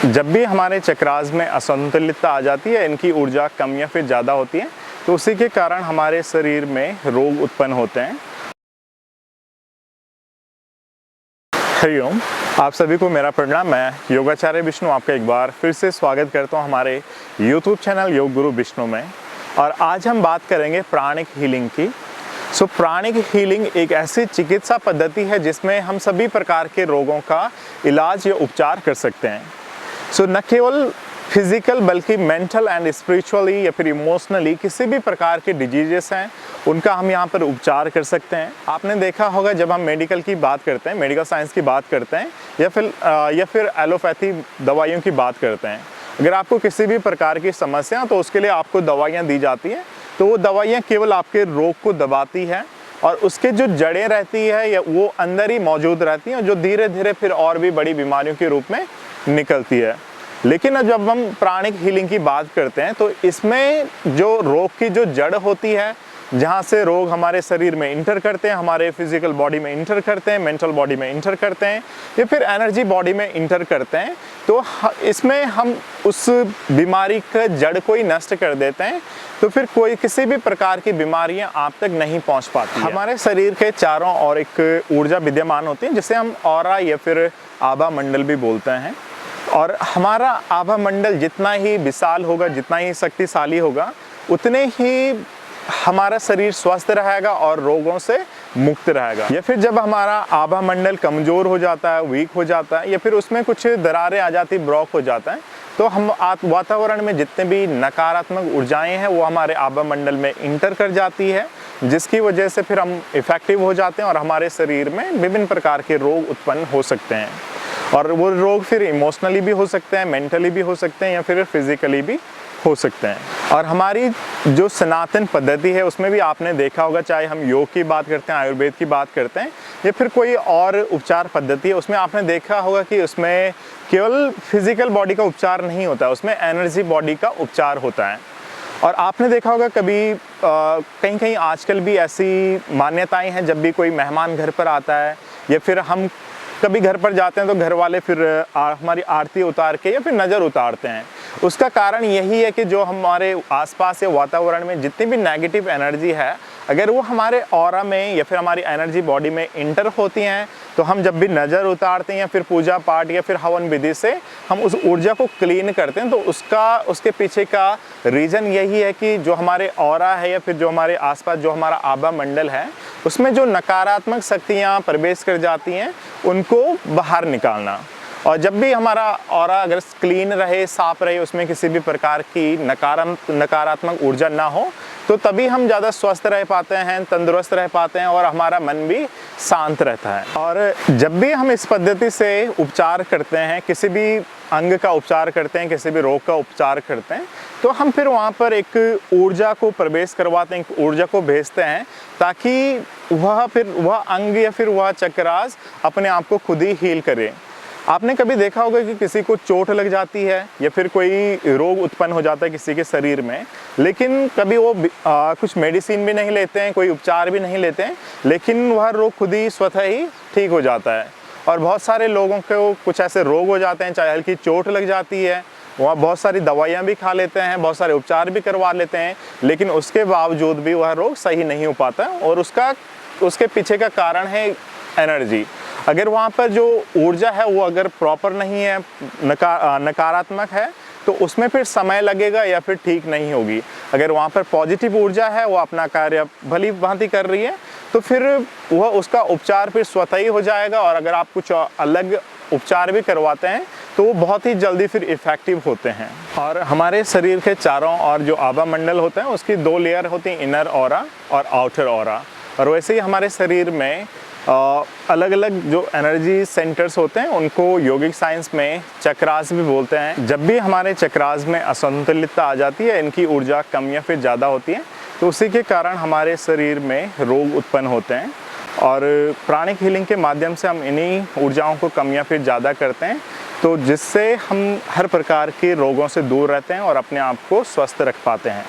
जब भी हमारे चक्रास में असंतुलितता आ जाती है, इनकी ऊर्जा कम या फिर ज़्यादा होती है, तो उसी के कारण हमारे शरीर में रोग उत्पन्न होते हैं। हरिओम, आप सभी को मेरा प्रणाम। मैं योगाचार्य विष्णु आपका एक बार फिर से स्वागत करता हूं हमारे YouTube चैनल योग गुरु विष्णु में। और आज हम बात करेंगे प्राणिक हीलिंग की। प्राणिक हीलिंग एक ऐसी चिकित्सा पद्धति है जिसमें हम सभी प्रकार के रोगों का इलाज या उपचार कर सकते हैं। न केवल फिजिकल बल्कि मेंटल एंड स्पिरिचुअली या फिर इमोशनली किसी भी प्रकार के डिजीजेस हैं उनका हम यहाँ पर उपचार कर सकते हैं। आपने देखा होगा जब हम मेडिकल की बात करते हैं, मेडिकल साइंस की बात करते हैं या फिर एलोपैथी दवाइयों की बात करते हैं, अगर आपको किसी भी प्रकार की समस्या तो उसके लिए आपको दवाइयाँ दी जाती हैं। तो वो दवाइयाँ केवल आपके रोग को दबाती है और उसके जो जड़ें रहती है या वो अंदर ही मौजूद रहती हैं, जो धीरे धीरे फिर और भी बड़ी बीमारियों के रूप में निकलती है। लेकिन जब हम प्राणिक हीलिंग की बात करते हैं तो इसमें जो रोग की जो जड़ होती है, जहाँ से रोग हमारे शरीर में इंटर करते हैं, हमारे फिजिकल बॉडी में इंटर करते हैं, मेंटल बॉडी में इंटर करते हैं या फिर एनर्जी बॉडी में इंटर करते हैं, तो इसमें हम उस बीमारी का जड़ को ही नष्ट कर देते हैं। तो फिर कोई किसी भी प्रकार की बीमारियां आप तक नहीं पहुंच पाती। हमारे शरीर के चारों ओर एक ऊर्जा विद्यमान होती है जिसे हम ऑरा या फिर आभा मंडल भी बोलते हैं। और हमारा आभा मंडल जितना ही विशाल होगा, जितना ही शक्तिशाली होगा, उतने ही हमारा शरीर स्वस्थ रहेगा और रोगों से मुक्त रहेगा। या फिर जब हमारा आभा मंडल कमज़ोर हो जाता है, वीक हो जाता है या फिर उसमें कुछ दरारें आ जाती, ब्लॉक हो जाता है, तो हम वातावरण में जितने भी नकारात्मक ऊर्जाएं हैं वो हमारे आभा मंडल में इंटर कर जाती है, जिसकी वजह से फिर हम इफ़ेक्टिव हो जाते हैं और हमारे शरीर में विभिन्न प्रकार के रोग उत्पन्न हो सकते हैं। और वो रोग फिर इमोशनली भी हो सकते हैं, मेंटली भी हो सकते हैं या फिर फिजिकली भी हो सकते हैं। और हमारी जो सनातन पद्धति है उसमें भी आपने देखा होगा, चाहे हम योग की बात करते हैं, आयुर्वेद की बात करते हैं या फिर कोई और उपचार पद्धति है, उसमें आपने देखा होगा कि उसमें केवल फिजिकल बॉडी का उपचार नहीं होता है, उसमें एनर्जी बॉडी का उपचार होता है। और आपने देखा होगा कभी कहीं कहीं आजकल भी ऐसी मान्यताएं हैं, जब भी कोई मेहमान घर पर आता है या फिर हम कभी घर पर जाते हैं तो घर वाले फिर हमारी आरती उतार के या फिर नज़र उतारते हैं। उसका कारण यही है कि जो हमारे आसपास या वातावरण में जितनी भी नेगेटिव एनर्जी है, अगर वो हमारे ऑरा में या फिर हमारी एनर्जी बॉडी में इंटर होती हैं, तो हम जब भी नज़र उतारते हैं या फिर पूजा पाठ या फिर हवन विधि से हम उस ऊर्जा को क्लीन करते हैं, तो उसके पीछे का रीज़न यही है कि जो हमारे ऑरा है या फिर जो हमारे आसपास जो हमारा आभा मंडल है, उसमें जो नकारात्मक शक्तियाँ प्रवेश कर जाती हैं उनको बाहर निकालना। और जब भी हमारा ऑरा अगर क्लीन रहे, साफ रहे, उसमें किसी भी प्रकार की नकारात्मक ऊर्जा ना हो, तो तभी हम ज़्यादा स्वस्थ रह पाते हैं, तंदुरुस्त रह पाते हैं और हमारा मन भी शांत रहता है। और जब भी हम इस पद्धति से उपचार करते हैं, किसी भी अंग का उपचार करते हैं, किसी भी रोग का उपचार करते हैं, तो हम फिर वहाँ पर एक ऊर्जा को प्रवेश करवाते हैं, एक ऊर्जा को भेजते हैं, ताकि वह अंग या फिर वह चक्रास अपने आप को खुद ही हील करे। आपने कभी देखा होगा कि किसी को चोट लग जाती है या फिर कोई रोग उत्पन्न हो जाता है किसी के शरीर में, लेकिन कभी वो कुछ मेडिसिन भी नहीं लेते हैं, कोई उपचार भी नहीं लेते हैं, लेकिन वह रोग खुद ही स्वतः ही ठीक हो जाता है। और बहुत सारे लोगों को कुछ ऐसे रोग हो जाते हैं, चाहे हल्की चोट लग जाती है, वह बहुत सारी दवाइयाँ भी खा लेते हैं, बहुत सारे उपचार भी करवा लेते हैं, लेकिन उसके बावजूद भी वह रोग सही नहीं हो पाता। और उसके पीछे का कारण है एनर्जी। अगर वहाँ पर जो ऊर्जा है वो अगर प्रॉपर नहीं है, नकारात्मक है, तो उसमें फिर समय लगेगा या फिर ठीक नहीं होगी। अगर वहाँ पर पॉजिटिव ऊर्जा है, वो अपना कार्य भली भांति कर रही है, तो फिर वह उसका उपचार फिर स्वतः ही हो जाएगा। और अगर आप कुछ अलग उपचार भी करवाते हैं तो वो बहुत ही जल्दी फिर इफ़ेक्टिव होते हैं। और हमारे शरीर के चारों ओर जो आभा मंडल होता है उसकी दो लेयर होती हैं, इनर ऑरा और आउटर ऑरा। और वैसे ही हमारे शरीर में अलग अलग जो एनर्जी सेंटर्स होते हैं उनको योगिक साइंस में चक्रास भी बोलते हैं। जब भी हमारे चक्रास में असंतुलितता आ जाती है, इनकी ऊर्जा कम या फिर ज़्यादा होती है, तो उसी के कारण हमारे शरीर में रोग उत्पन्न होते हैं। और प्राणिक हीलिंग के माध्यम से हम इन्हीं ऊर्जाओं को कम या फिर ज़्यादा करते हैं, तो जिससे हम हर प्रकार के रोगों से दूर रहते हैं और अपने आप को स्वस्थ रख पाते हैं।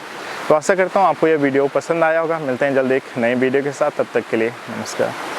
तो आशा करता हूँ आपको यह वीडियो पसंद आया होगा। मिलते हैं जल्द एक नए वीडियो के साथ, तब तक के लिए नमस्कार।